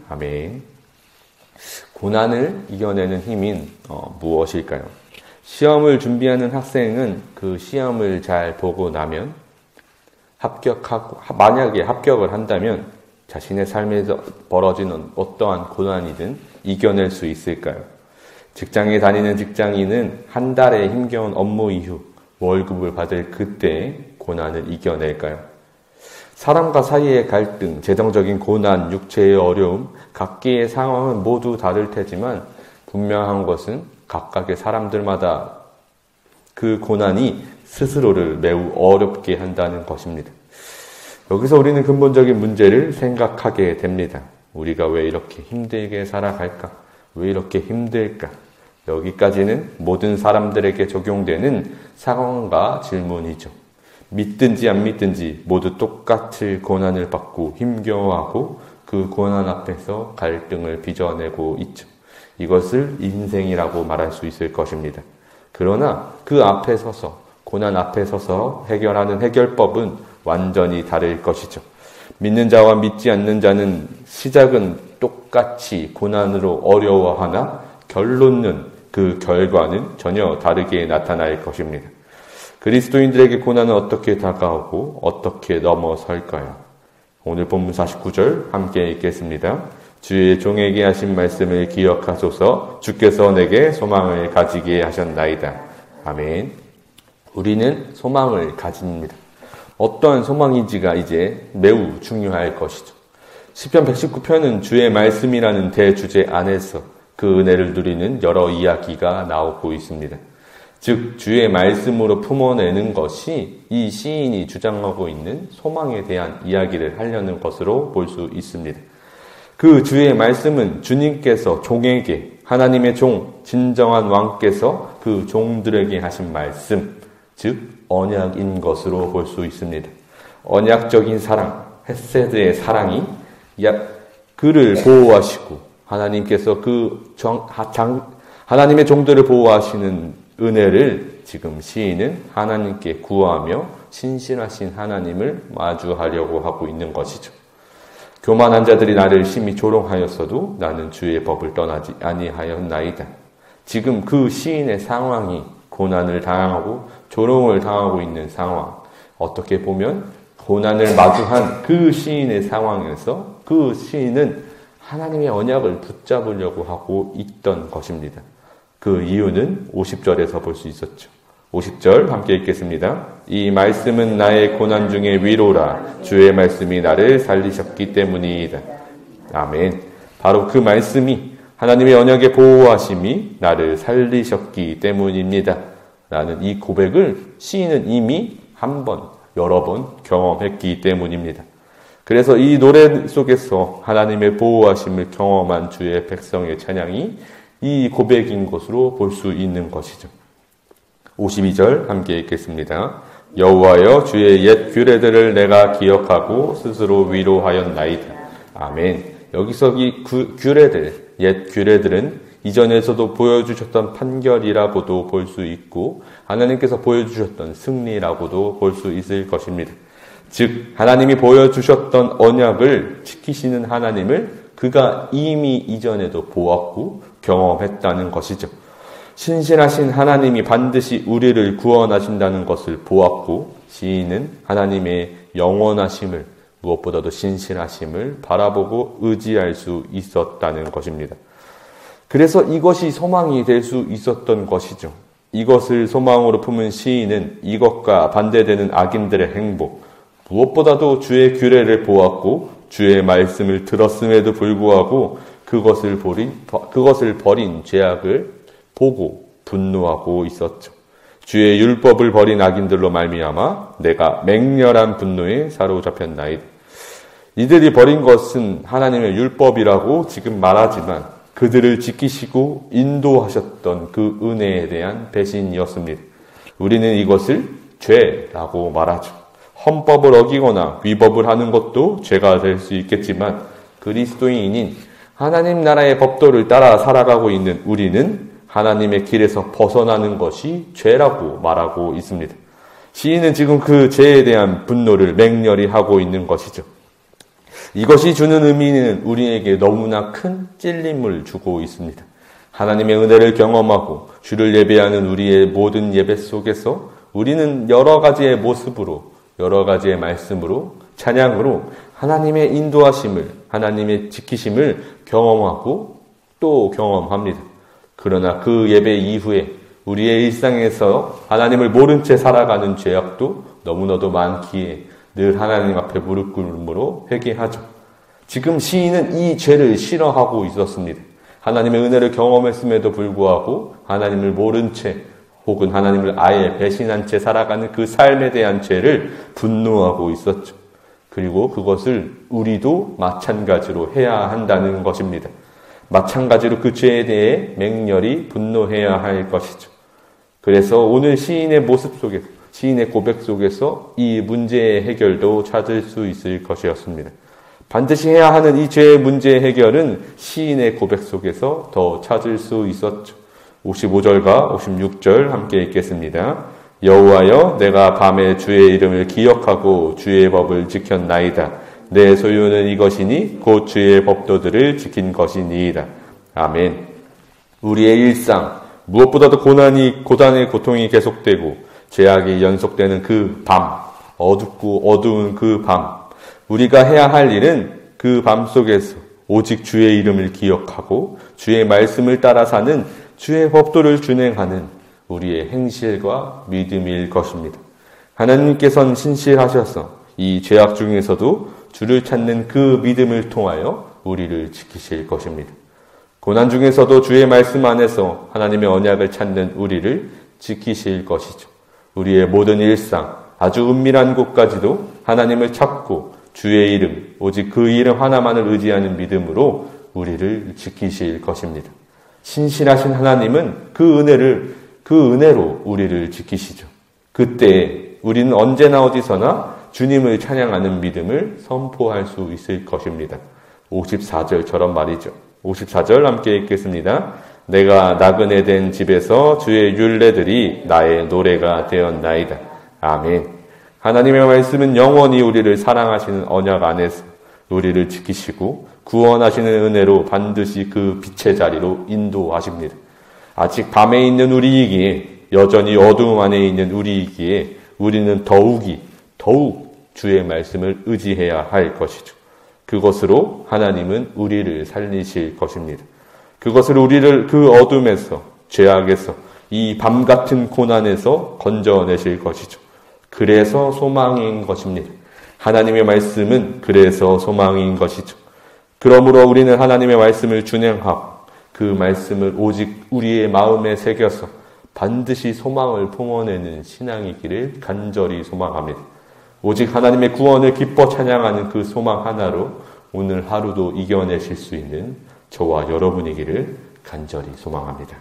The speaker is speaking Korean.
아멘. 고난을 이겨내는 힘인 무엇일까요? 시험을 준비하는 학생은 그 시험을 잘 보고 나면 만약에 합격을 한다면 자신의 삶에서 벌어지는 어떠한 고난이든 이겨낼 수 있을까요? 직장에 다니는 직장인은 한 달의 힘겨운 업무 이후 월급을 받을 그때의 고난을 이겨낼까요? 사람과 사이의 갈등, 재정적인 고난, 육체의 어려움, 각기의 상황은 모두 다를 테지만 분명한 것은 각각의 사람들마다 그 고난이 스스로를 매우 어렵게 한다는 것입니다. 여기서 우리는 근본적인 문제를 생각하게 됩니다. 우리가 왜 이렇게 힘들게 살아갈까? 왜 이렇게 힘들까? 여기까지는 모든 사람들에게 적용되는 상황과 질문이죠. 믿든지 안 믿든지 모두 똑같이 고난을 받고 힘겨워하고 그 고난 앞에서 갈등을 빚어내고 있죠. 이것을 인생이라고 말할 수 있을 것입니다. 그러나 그 앞에 서서, 고난 앞에 서서 해결하는 해결법은 완전히 다를 것이죠. 믿는 자와 믿지 않는 자는 시작은 똑같이 고난으로 어려워하나 결론은 그 결과는 전혀 다르게 나타날 것입니다. 그리스도인들에게 고난은 어떻게 다가오고 어떻게 넘어설까요? 오늘 본문 49절 함께 읽겠습니다. 주의 종에게 하신 말씀을 기억하소서. 주께서 내게 소망을 가지게 하셨나이다. 아멘. 우리는 소망을 가집니다. 어떠한 소망인지가 이제 매우 중요할 것이죠. 시편 119편은 주의 말씀이라는 대주제 안에서 그 은혜를 누리는 여러 이야기가 나오고 있습니다. 즉 주의 말씀으로 품어내는 것이 이 시인이 주장하고 있는 소망에 대한 이야기를 하려는 것으로 볼 수 있습니다. 그 주의 말씀은 주님께서 종에게, 하나님의 종, 진정한 왕께서 그 종들에게 하신 말씀, 즉 언약인 것으로 볼 수 있습니다. 언약적인 사랑, 헤세드의 사랑이 그를 보호하시고 하나님께서 하나님의 종들을 보호하시는 은혜를 지금 시인은 하나님께 구하며 신실하신 하나님을 마주하려고 하고 있는 것이죠. 교만한 자들이 나를 심히 조롱하였어도 나는 주의 법을 떠나지 아니하였나이다. 지금 그 시인의 상황이 고난을 당하고 조롱을 당하고 있는 상황, 어떻게 보면 고난을 마주한 그 시인의 상황에서 그 시인은 하나님의 언약을 붙잡으려고 하고 있던 것입니다. 그 이유는 50절에서 볼 수 있었죠. 50절 함께 읽겠습니다. 이 말씀은 나의 고난 중에 위로라. 주의 말씀이 나를 살리셨기 때문이다. 아멘. 바로 그 말씀이 하나님의 언약의 보호하심이 나를 살리셨기 때문입니다. 라는 이 고백을 시인은 이미 한 번, 여러 번 경험했기 때문입니다. 그래서 이 노래 속에서 하나님의 보호하심을 경험한 주의 백성의 찬양이 이 고백인 것으로 볼 수 있는 것이죠. 52절 함께 읽겠습니다. 여호와여 주의 옛 규례들을 내가 기억하고 스스로 위로하였나이다. 아멘. 여기서 이 규례들, 옛 규례들은 이전에서도 보여주셨던 판결이라고도 볼 수 있고 하나님께서 보여주셨던 승리라고도 볼 수 있을 것입니다. 즉 하나님이 보여주셨던 언약을 지키시는 하나님을 그가 이미 이전에도 보았고 경험했다는 것이죠. 신실하신 하나님이 반드시 우리를 구원하신다는 것을 보았고 시인은 하나님의 영원하심을 무엇보다도 신실하심을 바라보고 의지할 수 있었다는 것입니다. 그래서 이것이 소망이 될 수 있었던 것이죠. 이것을 소망으로 품은 시인은 이것과 반대되는 악인들의 행복, 무엇보다도 주의 규례를 보았고 주의 말씀을 들었음에도 불구하고 그것을 버린 죄악을 보고 분노하고 있었죠. 주의 율법을 버린 악인들로 말미암아 내가 맹렬한 분노에 사로잡혔나이다. 이들이 버린 것은 하나님의 율법이라고 지금 말하지만 그들을 지키시고 인도하셨던 그 은혜에 대한 배신이었습니다. 우리는 이것을 죄라고 말하죠. 헌법을 어기거나 위법을 하는 것도 죄가 될 수 있겠지만 그리스도인인 하나님 나라의 법도를 따라 살아가고 있는 우리는 하나님의 길에서 벗어나는 것이 죄라고 말하고 있습니다. 시인은 지금 그 죄에 대한 분노를 맹렬히 하고 있는 것이죠. 이것이 주는 의미는 우리에게 너무나 큰 찔림을 주고 있습니다. 하나님의 은혜를 경험하고 주를 예배하는 우리의 모든 예배 속에서 우리는 여러 가지의 모습으로, 여러 가지의 말씀으로, 찬양으로 하나님의 인도하심을, 하나님의 지키심을 경험하고 또 경험합니다. 그러나 그 예배 이후에 우리의 일상에서 하나님을 모른 채 살아가는 죄악도 너무나도 많기에 늘 하나님 앞에 무릎 꿇음으로 회개하죠. 지금 시인은 이 죄를 싫어하고 있었습니다. 하나님의 은혜를 경험했음에도 불구하고 하나님을 모른 채 혹은 하나님을 아예 배신한 채 살아가는 그 삶에 대한 죄를 분노하고 있었죠. 그리고 그것을 우리도 마찬가지로 해야 한다는 것입니다. 마찬가지로 그 죄에 대해 맹렬히 분노해야 할 것이죠. 그래서 오늘 시인의 모습 속에서, 시인의 고백 속에서 이 문제의 해결도 찾을 수 있을 것이었습니다. 반드시 해야 하는 이 죄의 문제의 해결은 시인의 고백 속에서 더 찾을 수 있었죠. 55절과 56절 함께 읽겠습니다. 여호와여, 내가 밤에 주의 이름을 기억하고 주의 법을 지켰나이다. 내 소유는 이것이니 곧 주의 법도들을 지킨 것이니이다. 아멘. 우리의 일상, 무엇보다도 고단의 고통이 계속되고 죄악이 연속되는 그 밤, 어둡고 어두운 그 밤, 우리가 해야 할 일은 그 밤 속에서 오직 주의 이름을 기억하고 주의 말씀을 따라 사는 주의 법도를 준행하는 우리의 행실과 믿음일 것입니다. 하나님께서는 신실하셔서 이 죄악 중에서도 주를 찾는 그 믿음을 통하여 우리를 지키실 것입니다. 고난 중에서도 주의 말씀 안에서 하나님의 언약을 찾는 우리를 지키실 것이죠. 우리의 모든 일상, 아주 은밀한 곳까지도 하나님을 찾고 주의 이름, 오직 그 이름 하나만을 의지하는 믿음으로 우리를 지키실 것입니다. 신실하신 하나님은 그 은혜로 우리를 지키시죠. 그때 우리는 언제나 어디서나 주님을 찬양하는 믿음을 선포할 수 있을 것입니다. 54절처럼 말이죠. 54절 함께 읽겠습니다. 내가 나그네 된 집에서 주의 율례들이 나의 노래가 되었나이다. 아멘. 하나님의 말씀은 영원히 우리를 사랑하시는 언약 안에서 우리를 지키시고 구원하시는 은혜로 반드시 그 빛의 자리로 인도하십니다. 아직 밤에 있는 우리이기에, 여전히 어두움 안에 있는 우리이기에 우리는 더욱 주의 말씀을 의지해야 할 것이죠. 그것으로 하나님은 우리를 살리실 것입니다. 그것으로 우리를 그 어둠에서, 죄악에서, 이 밤 같은 고난에서 건져내실 것이죠. 그래서 소망인 것입니다. 하나님의 말씀은 그래서 소망인 것이죠. 그러므로 우리는 하나님의 말씀을 준행하고 그 말씀을 오직 우리의 마음에 새겨서 반드시 소망을 품어내는 신앙이기를 간절히 소망합니다. 오직 하나님의 구원을 기뻐 찬양하는 그 소망 하나로 오늘 하루도 이겨내실 수 있는 저와 여러분이기를 간절히 소망합니다.